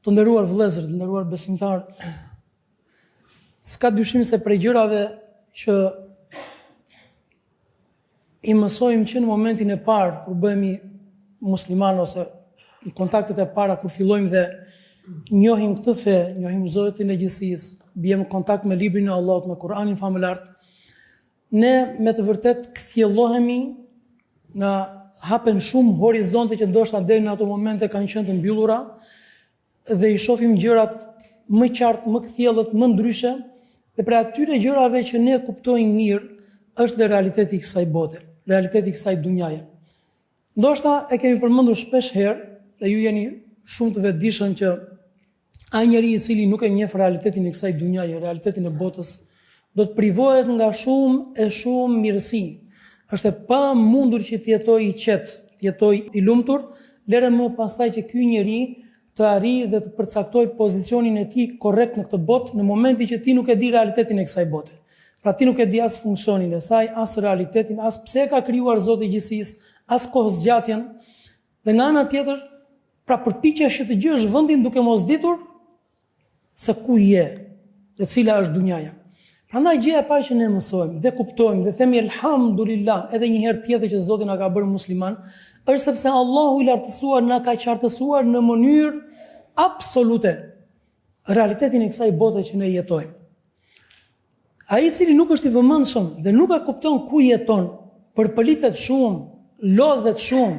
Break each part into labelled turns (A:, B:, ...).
A: Të nderuar vëllezër, të nderuar besimtar, s'ka dyshim se prej gjërave që i mësojmë që në momentin e parë kur bëhemi musliman ose në kontaktet e para kur fillojmë dhe njohim këtë fe, njohim Zotin e gjithësisë, bijmë në kontakt me librin e Allahut, me Kur'anin famulart, ne me të vërtet kthjellohemi, na hapen shumë horizonte që ndoshta deri në ato momente kanë qenë të mbyllura dhe i shohim gjërat më qartë, më kthjellët, më ndryshe, dhe për atyre gjërave që ne kuptojmë mirë është dhe realiteti i kësaj bote, realiteti i kësaj dunjaje. Ndoshta e kemi përmendur shpesh herë, dhe ju jeni shumë të vetëdijshëm që ai njeriu i cili nuk e njeh realitetin e kësaj dunjaje, realitetin e botës, do të privohet nga shumë mirësi. Është e pamundur që të jetojë i qetë, të jetojë i lumtur, lere më pastaj që ky njeri të arrijë dhe të përcaktoj pozicionin e tij korrekt në këtë botë, në momentin që ti nuk e di realitetin e kësaj bote. Pra ti nuk e di as funksionin e saj, as realitetin, as pse ka krijuar Zoti i gjithësisë, as kohëzgjatjen. Dhe nga ana tjetër, pra përpiqesh që të gjësh vendin duke mos ditur se ku je dhe cila është dunjaja. Prandaj gjëja e parë që ne mësojmë dhe kuptojmë dhe themi elhamdulillah edhe një herë tjetër që Zoti na ka bërë musliman, është sepse Allahu i lartësuar na ka qartësuar në mënyrë absolute realitetin e kësaj bote që ne jetojmë. Ai i cili nuk është i vëmendshëm dhe nuk e kupton ku jeton, përpëlitet shumë, lodhet shumë,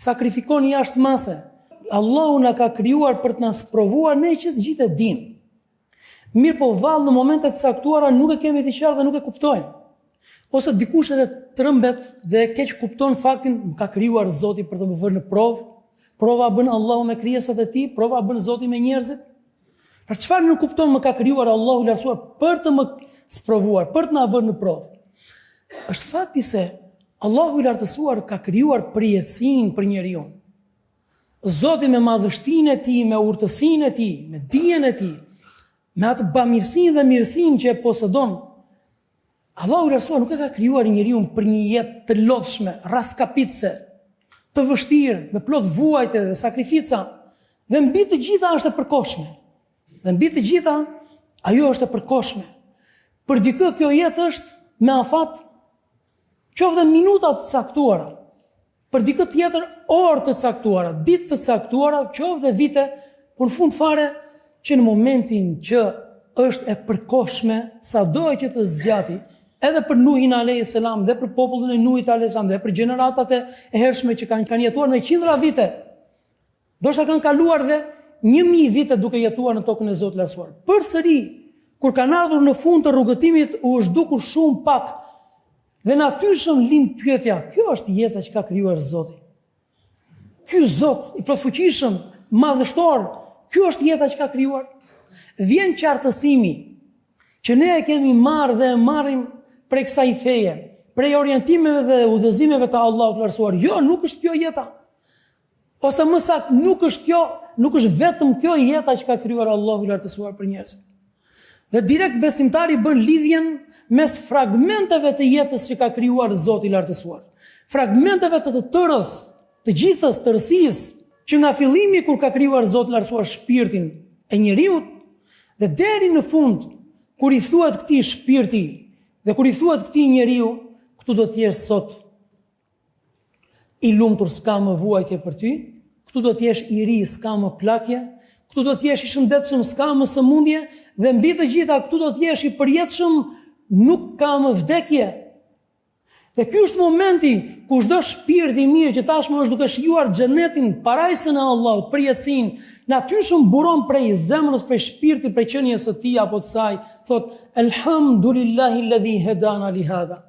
A: sakrifikon jashtë mase. Allahu na ka krijuar për të na sprovuar, ne që të gjithë e dimë. Mirë po vallë në momentet caktuara nuk e kemi të qartë dhe nuk e kuptojmë. Ose dikush edhe trëmbet dhe keq kupton faktin, më ka krijuar Zoti për të më vënë në provë. Prova bën Allahu me krijesat e tij, prova bën Zoti me njerëzit. Për çfarë nuk kupton më ka krijuar Allahu i lartësuar për të më sprovuar, për të na vënë në provë? Është fakti se Allahu i lartësuar ka krijuar përjetësinë për njeriu. Zoti me madhështinë e tij, me urtësinë e tij, me dijen e tij, me atë bamirësinë dhe mirësinë që e posedon, Allahu i lartësuar nuk e ka krijuar njeriu për një jetë të lodhshme, raskapitse, të vështirë, me plot vuajtje dhe sakrifica, dhe mbi të gjitha është e përkohshme. Dhe mbi të gjitha ajo është e përkohshme. Për dikë kjo jetë është me afat qoftë minuta të caktuara, për dikë tjetër orë të caktuara, ditë të caktuara, qoftë vite, por në fund fare që në momentin që është e përkohshme, sado që të zgjati, edhe për Nuhin a.s. dhe për popullin e Nuhit a.s. dhe për gjeneratat e hershme që kanë jetuar me qindra vite. Ndoshta kanë kaluar dhe 1000 vite duke jetuar në tokën e Zotit lartësuar. Përsëri, kur kanë ardhur në fund të rrugëtimit, u zhdukur shumë pak dhe natyrshëm lind pyetja, kjo është jeta që ka krijuar Zoti. Ky Zot i plotfuqishëm, madhështor, kjo është jeta që ka krijuar. Vjen qartësimi që ne e kemi marrë dhe e marrim prej kësaj feje, prej orientimeve dhe udhëzimeve të Allahut lartësuar. Jo, nuk është kjo jeta. Ose më saktë, nuk është vetëm kjo jeta që ka krijuar Allahu lartësuar për njerëzit. Dhe direkt besimtari bën lidhjen mes fragmenteve të jetës që ka krijuar Zoti i lartësuar. Fragmenteve të tërës, të gjithës tërësisë, që nga fillimi kur ka krijuar Zoti i lartësuar shpirtin e njeriu dhe deri në fund, kur i thuat këtij shpirti dhe kur i thuat këtij njeriu, këtu do të jesh sot i lumtur, s'ka më vuajtje për ty, këtu do të jesh i ri, s'ka më plakje, këtu do të jesh i shëndetshëm, s'ka më sëmundje, dhe mbi të gjitha këtu do të jesh i përjetshëm, nuk ka më vdekje. Dhe ky është momenti ku çdo shpirt i mirë që tashmë është duke shijuar xhenetin, parajsën e Allahut, përjetësinë, natyrshëm buron prej zemrës, prej shpirtit, prej qenies së tij apo të saj, thot elhamdulillahi alladhi hedana li hadha.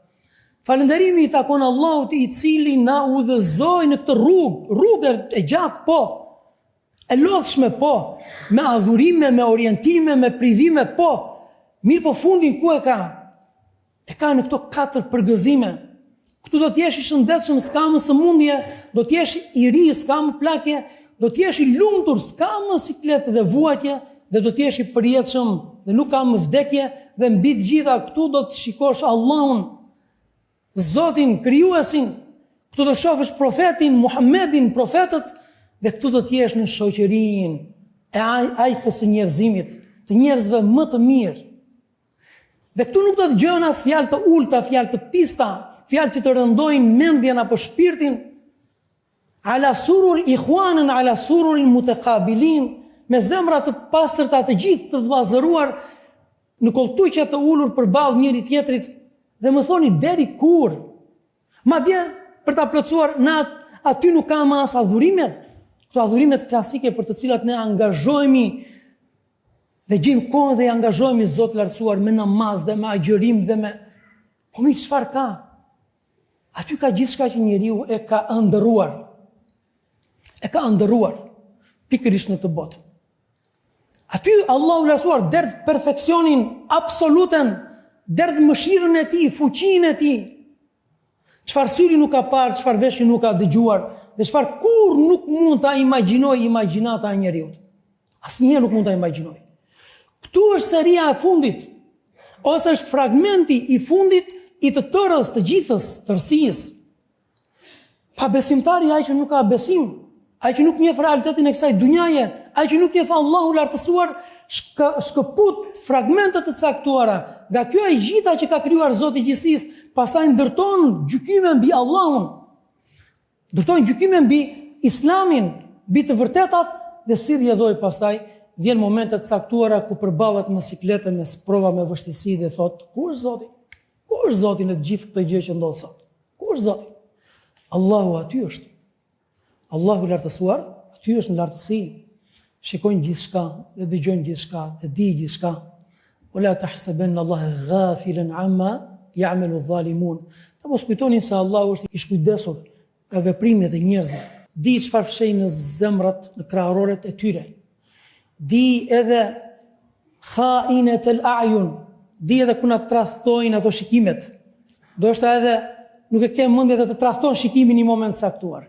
A: Falënderimi i takon Allahut i cili na udhëzoi në këtë rrugë e gjatë, po, e lodhshme, po, me adhurime, me orientime, me privime, po. Mirë po fundin ku e ka? E ka në këto 4 përgëzime. Këtu do të jesh i shëndetshëm, s'ka më sëmundje, do të jesh i ri, s'ka më plakje, do të jesh i lumtur, s'ka më sikletë dhe vuajtje, dhe do të jesh i përjetshëm dhe nuk ka më vdekje, dhe mbi të gjitha këtu do të shikosh Allahun, Zotin, krijuesin, këtu do të shohësh profetin, Muhammedin, profetët, dhe këtu do të jesh në shoqërinë e ajkës së njerëzimit, të njerëzve më të mirë. Dhe këtu nuk do të gjën as fjalë të ulta, fjalë të pista, fjalë që të rëndojnë mendjen apo shpirtin. Ala surur ikhwanan ala sururin mutaqabilin, me zemra të pastërta të gjithë të vllazëruar në koltuqe të ulur përballë njëri tjetrit, dhe më thoni deri kur? Madje për ta plotësuar aty nuk ka më as adhurimet, këto adhurimet klasike për të cilat ne angazhohemi dhe gjejmë kohën dhe i angazhohemi Zot lartësuar me namaz dhe me agjërim dhe me po mi çfarë ka? Aty ka gjithçka që njeriu e ka ëndërruar. E ka ëndërruar pikërisht në të botë. Aty Allahu lartësuar derdh perfeksionin absoluten, derdh mëshirën e tij, fuqinë e tij. Çfarë syri nuk ka parë, çfarë veshi nuk ka dëgjuar, dhe çfarë kur nuk mund ta imagjinoj imagjinata e njeriu. Asnjëherë nuk mund ta imagjinoj. Këtu është seria e fundit, ose është fragmenti i fundit i të tërës, të gjithës, tërësisë. Pa besimtari ai që nuk ka besim, ai që nuk njeh realitetin e kësaj dunjaje, ai që nuk njeh Allahu lartësuar, shkëput fragmente të caktuara. Nga kjo e gjitha që ka krijuar Zoti i gjithësisë, pastaj ndërton gjykime mbi Allahun. Ndërton gjykime mbi Islamin, mbi të vërtetat, dhe si rjedhoi pastaj vjen momente të caktuara ku përballet me sikletë, me sprova, me vështirësi dhe thot, ku është Zoti? Ku është Zoti në të gjithë këtë gjë që ndodh sot? Ku është Zoti? Allahu aty është. Allahu lartësuar, aty është në lartësi. Shikojnë gjithçka dhe dëgjojnë gjithçka dhe di gjithçka. Wala tahsabanna Allaha ghafilan amma ya'malu adh-dhalimun. Ta mos kujtoni se Allahu është i shkujdesur nga veprimet e njerëzve. Di çfarë fshehin në zemrat, në kraharoret e tyre. Di edhe khainet al-a'yun. Di edhe ku na tradhtojnë ato shikimet. Do është edhe nuk e ke mendje të tradhton shikimin në një moment caktuar.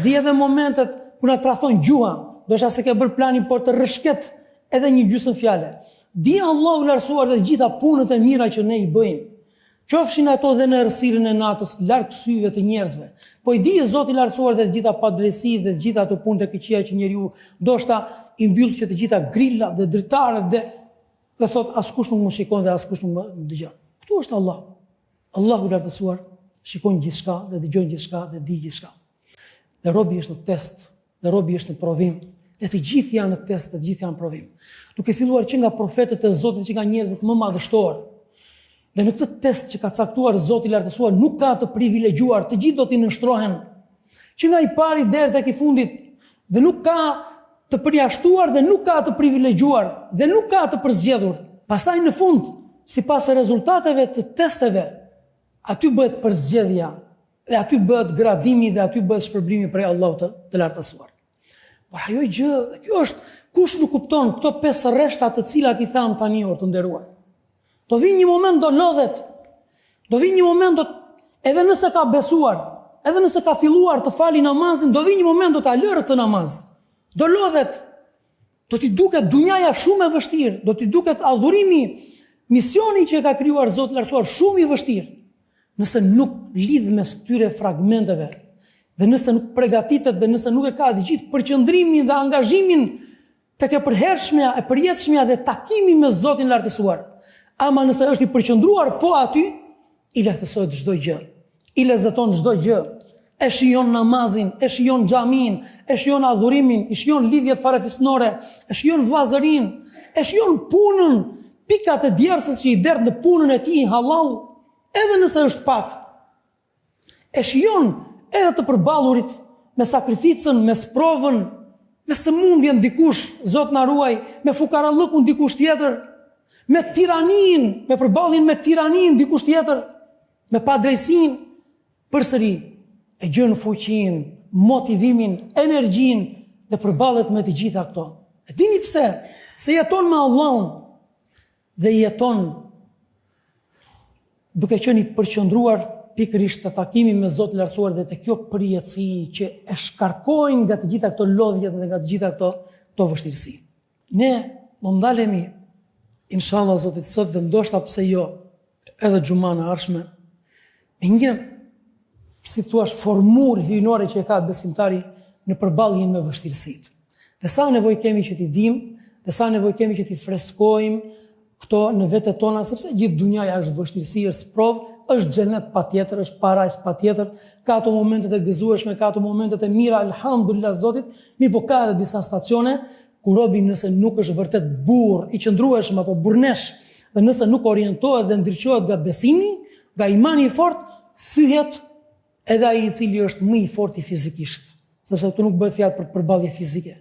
A: Di edhe momentet ku na tradhton gjuha. Do është se ke bërë planin por të rrëshket edhe një gjysmë fjale. Di Allahu lartësuar dhe gjitha punët e mira që ne i bëjmë. Qofshin ato dhe në errësirën e natës, larg syve të njerëzve. Po i di Zoti i lartësuar dhe gjitha padrejësi dhe gjitha ato punët e këqija që njeriu ndoshta i mbyll që të gjitha grillat dhe dritarët dhe thot askush nuk më shikon dhe askush nuk më dëgjon. Ktu është Allah. Allahu i lartësuar shikon gjithçka dhe dëgjon gjithçka dhe di gjithçka. Dhe robi është në test, dhe robi është në provim. Dhe të gjithë janë në test, të gjithë janë në provim. Duke filluar që nga profetët e Zotit, që nga njerëzit më madhështor. Dhe në këtë test që ka caktuar Zoti i lartësuar, nuk ka të privilegjuar, të gjithë do t'i nënshtrohen. Që nga i pari deri tek i fundit, dhe nuk ka të përjashtuar dhe nuk ka të privilegjuar dhe nuk ka të përzgjedhur. Pastaj në fund, sipas rezultateve të testeve, aty bëhet përzgjedhja dhe aty bëhet gradimi dhe aty bëhet shpërblimi prej Allahut të lartësuar. Por ajo gjë, dhe kjo është kush nuk kupton këto 5 rreshta të cilat i tham tani or të nderuar. Do vinë një moment do lodhet. Do vinë një moment edhe nëse ka besuar, edhe nëse ka filluar të fali namazin, do vinë një moment do ta lërë këtë namaz. Do lodhet. Do t'i duket dunjaja shumë e vështirë, do t'i duket adhurimi, misioni që ka krijuar Zoti i lartësuar shumë i vështirë. Nëse nuk lidh mes këtyre fragmenteve, dhe nëse nuk përgatitet dhe nëse nuk e ka të gjithë përqendrimin dhe angazhimin tek e përhershmja, e përjetshmja dhe takimi me Zotin e lartësuar. Ama nëse është i përqendruar po aty, i lehtësohet çdo gjë. I lezeton çdo gjë. E shijon namazin, e shijon xhamin, e shijon adhurimin, e shijon lidhjet farefisnore, e shijon vllazërinë, e shijon punën, pikat e djersës që i derdh në punën e tij halal, edhe nëse është pak. E shijon edhe të përballurit me sakrificën, me sprovën, me sëmundjen dikush, Zot na ruaj, me fukarallëkun dikush tjetër, me tiranin, me përballjen me tiranin dikush tjetër, me padrejsinë, përsëri e gjen fuqinë, motivimin, energjinë dhe përballet me të gjitha këto. E dini pse? Se jeton me Allahun dhe jeton duke qenë i përqendruar pikërisht të takimi me Zotin e lartësuar dhe të kjo përjetësi që e shkarkojnë nga të gjitha këto lodhjet dhe nga të gjitha këto vështirësi. Ne do ndalemi inshallah Zotit sot dhe ndoshta pse jo edhe xhumana e ardhshme me një, si thua, formulë hyjnore që e ka besimtari në përballjen me vështirësitë. Dhe sa nevojë kemi që t'i dim, dhe sa nevojë kemi që t'i freskojmë këto në vetet tona, sepse gjithë dunjaja është vështirësi, është provë, është xhenet patjetër, është parajs patjetër, ka ato momentet e gëzueshme, ka ato momentet e mira, alhamdulillah Zotit, mirë po ka edhe disa stacione ku robi nëse nuk është vërtet burr i qëndrueshëm apo burrnesh, dhe nëse nuk orientohet dhe ndriçohet nga besimi, nga imani i fortë, thyhet edhe ai i cili është më i fortë fizikisht, sepse këtu nuk bëhet fjalë për përballje fizike,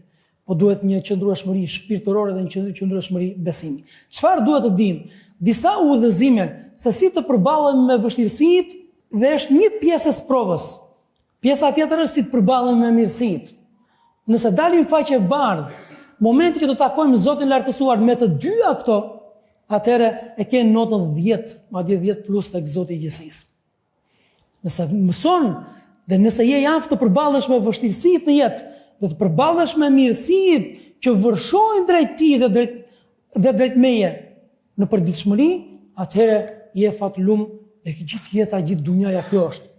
A: po duhet një qëndrueshmëri shpirtërore dhe një qëndrueshmëri besimi. Çfarë duhet të dim? Disa udhëzime se si të përballemi me vështirësitë dhe është një pjesë e provës. Pjesa tjetër është si të përballemi me mirësitë. Nëse dalim faqe bardhë, momenti që do takojmë Zotin lartësuar me të dyja këto, atëherë e ke notën 10, madje 10+ tek Zoti i gjithësisë. Nëse mëson dhe nëse je i aftë të përballesh me vështirësitë në jetë, dhe të përballesh me mirësitë që vërshojnë drejt ti dhe drejt meje në përditshmëri, atëherë je fatlum dhe gjithë jeta, gjithë dunjaja kjo është.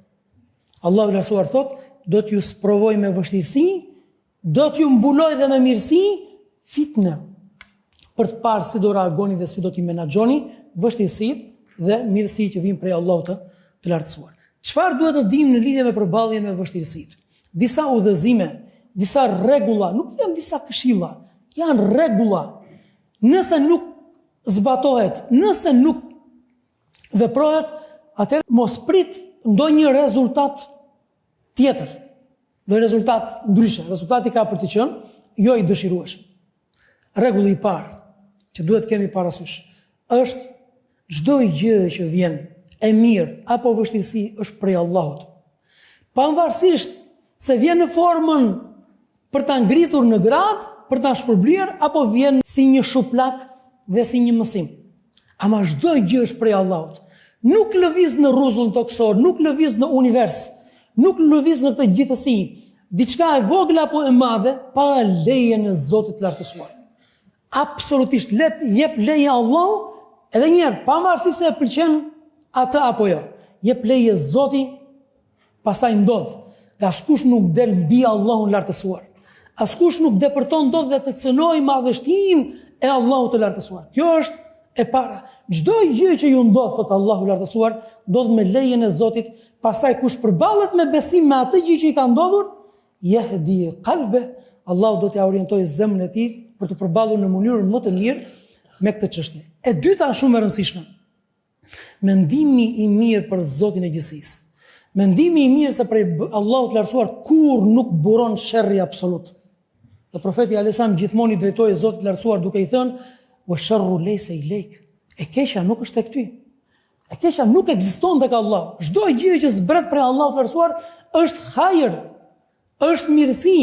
A: Allahu i lartësuar thot, do t'ju sprovoj me vështirësi, do t'ju mbuloj dhe me mirësi, fitne, për të parë si do reagoni dhe si do t'i menaxhoni vështirësitë dhe mirësitë që vijnë prej Allahut të lartësuar. Çfarë duhet të dimë në lidhje me përballjen me vështirësitë? Disa udhëzime, disa rregulla, nuk janë disa këshilla, janë rregulla. Nëse nuk zbatohet, nëse nuk veprohet, atëherë mos prit ndonjë rezultat tjetër, ndonjë rezultat ndryshe. Rezultati ka për të qenë jo i dëshirueshëm. Rregulli i parë që duhet kemi parasysh është çdo gjë që vjen e mirë apo vështirësi është prej Allahut. Pavarësisht se vjen në formën për ta ngritur në grad, për ta shpërblyer apo vjen si një shuplak dhe si një mësim. Ama çdo gjë është prej Allahut. Nuk lëviz në rrezullin toksor, nuk lëviz në univers, nuk lëviz në këtë gjithësi, diçka e vogël apo e madhe pa lejen e Zotit të lartësuar. Absolutisht jep leje Allahu, edhe një herë, pavarësisht se e pëlqen atë apo jo. Jep leje Zoti, pastaj ndodh. Dhe askush nuk del mbi Allahun lartësuar. Askush nuk depërton dot dhe të cënojë madhështinë e Allahut të lartësuar. Kjo është e para. Çdo gjë që ju ndodh, thot Allahu i lartësuar, ndodh me lejen e Zotit. Pastaj kush përballet me besim me atë gjë që i ka ndodhur, yahdi qalbe, Allahu do t'i orientojë zemrën e tij për të përballur në mënyrën më të mirë me këtë çështje. E dyta shumë e rëndësishme. Mendimi i mirë për Zotin e gjithësisë. Mendimi i mirë se prej Allahut të lartësuar kur nuk buron sherrri absolut. Dhe profeti Alesam gjithmonë i drejtoi Zotit të lartësuar duke i thënë: "Wa sharru laysa ilayk." E keqja nuk është tek ty. E keqja nuk ekziston tek Allah. Çdo gjë që zbret prej Allahut të lartësuar është hajër, është mirësi,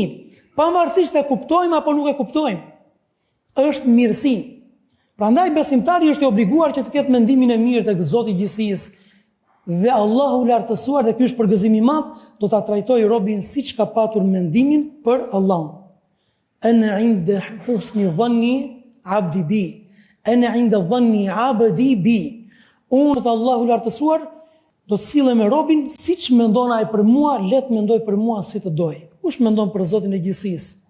A: pavarësisht e kuptojmë apo nuk e kuptojmë. Është mirësi. Prandaj besimtari është i obliguar që të ketë mendimin e mirë tek Zoti i gjithësisë. Dhe Allahu i lartësuar, dhe ky është përgëzim i madh, do ta trajtojë robin siç ka patur mendimin për Allahun. Ana inda husni dhanni abdi bi. Ana inda dhanni abdi bi. Unë të Allahu i lartësuar do të sillem me robin siç mendon ai për mua, le të mendoj për mua si të doj. Kush mendon për Zotin e gjithësisë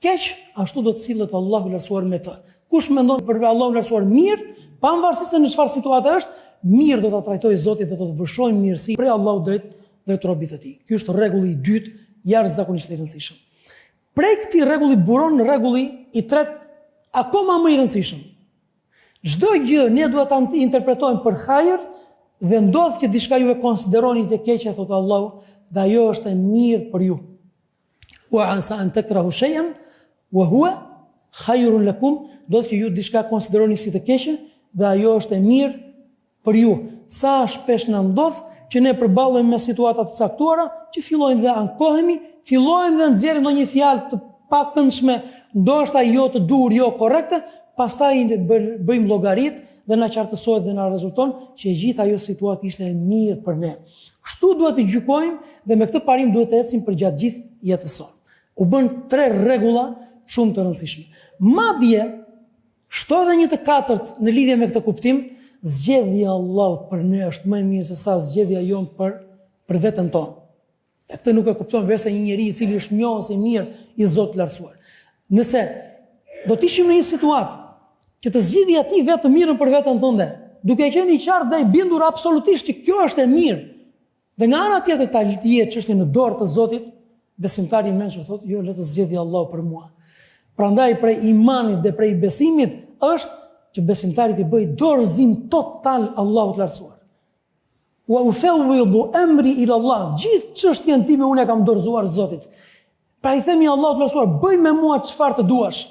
A: keq, ashtu do të sillet Allahu i lartësuar me të. Kush mendon për Allahun e lartësuar mirë, pavarësisht se në çfarë situate është, mirë do ta trajtojë Zoti dhe do të vërshojë mirësi prej Allahut drejt robit të tij. Ky është rregulli i dytë, jashtëzakonisht i rëndësishëm. Prej këtij rregulli buron rregulli i tretë, akoma më i rëndësishëm. Çdo gjë ne duhet ta interpretojmë për hajër dhe ndodh që diçka ju e konsideroni të keqe, thot Allahu, dhe ajo është e mirë për ju. Wa asa an takrahu shay'an wa huwa khayrun lakum, do të ju diçka konsideroni si të keqe dhe ajo është e mirë për ju. Sa shpesh na ndodh që ne përballemi me situata të caktuara, që fillojmë dhe ankohemi, fillojmë dhe nxjerrim ndonjë fjalë të pakëndshme, ndoshta jo të dur, jo korrekte, pastaj bëjmë llogarit dhe na qartësohet dhe na rezulton që gjithë ajo situatë ishte e mirë për ne. Kështu duhet të gjykojmë dhe me këtë parim duhet të ecim përgjatë gjithë jetës sonë. U bën 3 rregulla shumë të rëndësishme. Madje shto edhe një të katërt në lidhje me këtë kuptim, zgjedhja e Allahut për ne është më e mirë se sa zgjedhja jon për veten tonë. Këtë nuk e kupton vetë një njeri i cili është njohës i mirë i Zotit të lartësuar. Nëse do të ishim në një situatë që të zgjidhja ti vetë të mirën për veten tënde, duke qenë i qartë dhe i bindur absolutisht që kjo është e mirë, dhe nga ana tjetër ta jetë çështjen në dorë të Zotit, besimtari i mençur thotë, jo, le të zgjidhë Allahu për mua. Prandaj prej imanit dhe prej besimit është që besimtari të bëjë dorëzim total Allahut të lartësuar. Wa ufawwidu amri ila Allah. Gjithë çështjen time unë e kam dorëzuar Zotit. Pra i themi Allahut të lartësuar, bëj me mua çfarë të duash.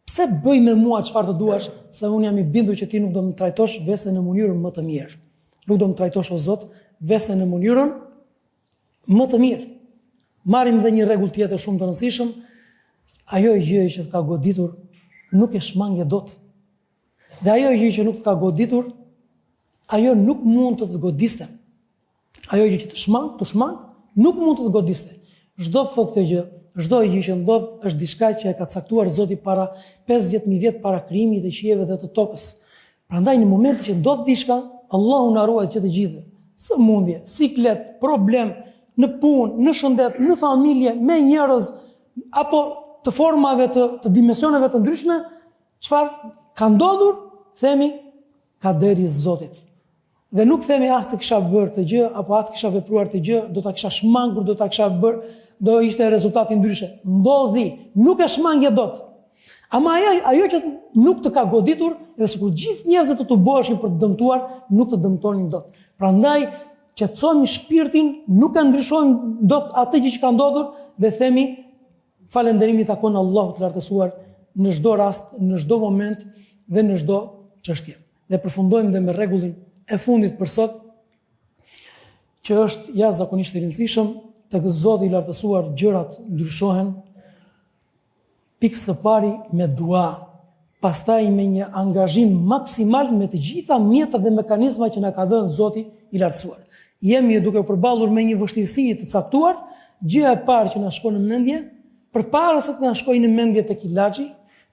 A: Pse bëj me mua çfarë të duash? Se unë jam i bindur që ti nuk do më trajtosh vese në mënyrën më të mirë. Nuk do më trajtosh o Zot vese në mënyrën më të mirë. Marrim dhe një rregull tjetër shumë të rëndësishëm. Ajo gjë që të ka goditur nuk e shmangje dot. Dhe ajo gjë që nuk të ka goditur, ajo nuk mund të të godiste. Ajo gjë që të shmang, nuk mund të të godiste. Çdo thotë kjo gjë, çdo gjë që ndodh është diçka që e ka caktuar Zoti para 50.000 vjet para krijimit të qiellit dhe të tokës. Prandaj në momentin që ndodh diçka, Allahu na ruaj që të gjithë, sëmundje, siklet, problem në punë, në shëndet, në familje, me njerëz apo të formave të dimensioneve të ndryshme, çfarë ka ndodhur, themi ka deri Zotit. Dhe nuk themi të kisha bërë të gjë, apo të kisha vepruar të gjë, do ta kisha shmangur, do ta kisha bërë, do ishte rezultati ndryshe. Ndodhi, nuk e shmangje dot. Ama ajo që nuk të ka goditur, edhe sikur gjithë njerëzit të bëheshin për të dëmtuar, nuk të dëmtonin dot. Prandaj qetësojmë shpirtin, nuk e ndryshojmë dot atë gjë që ka ndodhur dhe themi falënderimi takon Allahut të lartësuar në çdo rast, në çdo moment dhe në çdo çështje. Dhe përfundojmë dhe me rregullin e fundit për sot, që është jashtëzakonisht i rëndësishëm, tek Zoti i lartësuar gjërat ndryshohen. Pikë së pari me dua, pastaj me një angazhim maksimal me të gjitha mjetet dhe mekanizmat që na ka dhënë Zoti i lartësuar. Jemi duke përballur me një vështirësi të caktuar, gjëja e parë që na shkon në mendje, përpara se të na shkojë në mendje tek ilaçi,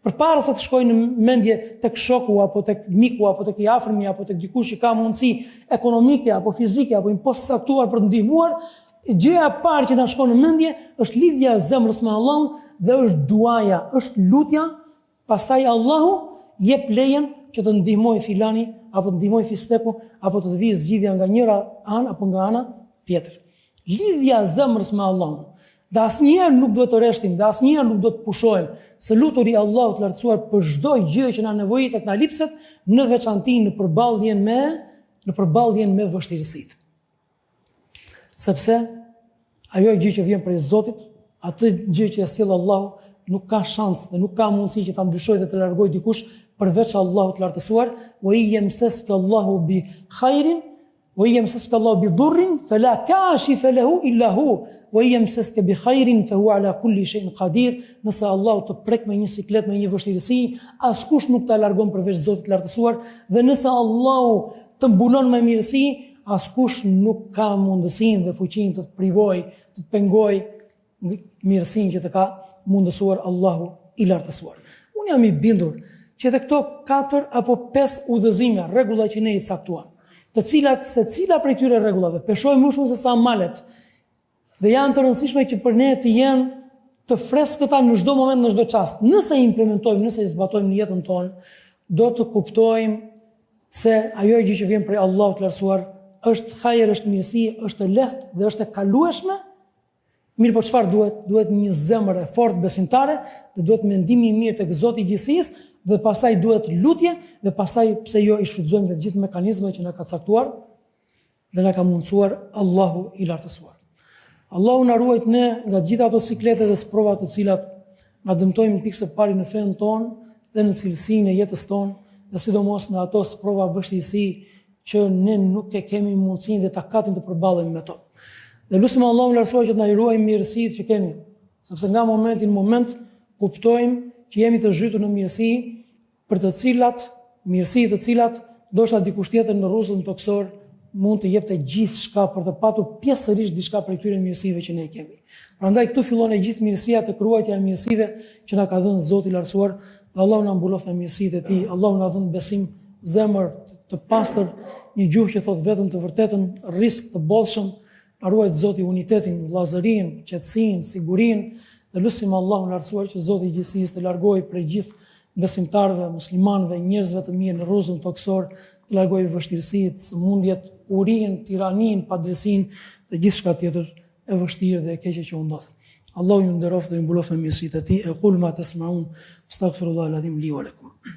A: përpara se të shkojë në mendje tek shoku apo tek miku apo tek i afërmi apo tek dikush që ka mundësi ekonomike apo fizike apo një post caktuar për të ndihmuar, gjëja e parë që na shkon në mendje është lidhja e zemrës me Allahun dhe është duaja, është lutja, pastaj Allahu jep lejen që të ndihmoj filani apo të ndihmoj fisteku apo të vijë zgjidhja nga njëra anë apo nga ana tjetër. Lidhja e zemrës me Allahun. Dhe asnjëherë nuk duhet të rreshtim, dhe asnjëherë nuk duhet të pushojmë, së luturi Allahut të lartësuar për çdo gjë që na nevojitet, na lipset, në veçanti në përballjen me vështirësitë. Sepse ajo gjë që vjen prej Zotit, atë gjë që e sjell Allahu, nuk ka shans dhe nuk ka mundësi që ta ndryshojë dhe të largojë dikush përveç Allahut të lartësuar. Wa yamsaska Allahu bi khairin wa yamsaska Allahu bi durrin fala kashifa lahu illa hu wa yamsaska bi khairin fa huwa ala kulli shay'in qadir. Nëse Allahu të prek me një siklet, me një vështirësi, askush nuk ta largon përveç Zotit të lartësuar, dhe nëse Allahu të mbulon me mirësi, askush nuk ka mundësinë dhe fuqinë të të privojë, të të pengojë mirësinë që të ka mundësuar Allahu i lartësuar. Unë jam i bindur që edhe këto 4 apo 5 udhëzime, rregulla që ne i caktuam, të cilat secila prej këtyre rregullave peshojnë më shumë se sa malet, dhe janë të rëndësishme që për ne të jenë të freskëta në çdo moment, në çdo çast. Nëse i implementojmë, nëse i zbatojmë në jetën tonë, do të kuptojmë se ajo gjë që vjen prej Allahut të lartësuar është hajër, është mirësi, është e lehtë dhe është e kalueshme. Mirë, po çfarë duhet? Duhet një zemër e fortë besimtare, dhe duhet mendimi i mirë tek Zoti i gjithësisë, dhe pastaj duhet lutje, dhe pastaj pse jo i shfrytëzojmë të gjithë mekanizmat që na ka caktuar dhe na ka mundsuar Allahu i lartësuar. Allahu na ruajt ne nga gjitha ato siklete dhe sprova të cilat na dëmtojnë pikë së pari në fen tonë dhe në cilësinë e jetës tonë, dhe sidomos në ato sprova vështirësi që ne nuk e kemi mundësinë dhe takatin të përballemi me to. Dhe lutim Allahun lartësuar që të na ruajë mirësitë që kemi, sepse nga momenti në moment kuptojmë që jemi të zhytur në mirësi, për të cilat ndoshta dikush tjetër në rrugën toksor mund të jepte gjithçka për të patur pjesërisht diçka prej këtyre mirësive që ne kemi. Prandaj këtu fillon e gjithë mirësia të ruajtja e mirësive që na ka dhënë Zoti i lartësuar, dhe Allahu na mbuloft me mirësitë e Tij. Allahu na dhënë besim, zemër të pastër, një gjuhë që thot vetëm të vërtetën, risk të bollshëm. Na ruajt Zoti unitetin, vllazërinë, qetësinë, sigurinë dhe lusim Allahun lartësuar që Zoti i gjithësisë të largojë prej gjithë besimtarëve, muslimanëve, njerëzve të mirë në rrugën tokësor, të largojë vështirësitë, sëmundjet, urinë, tiraninë, padrejsinë dhe gjithçka tjetër e vështirë dhe e keqe që u ndodh. Allahu ju nderoft dhe ju mbuloft me mirësitë e tij. Aqul ma tasmaun, astaghfirullaha al-azim li wa lakum.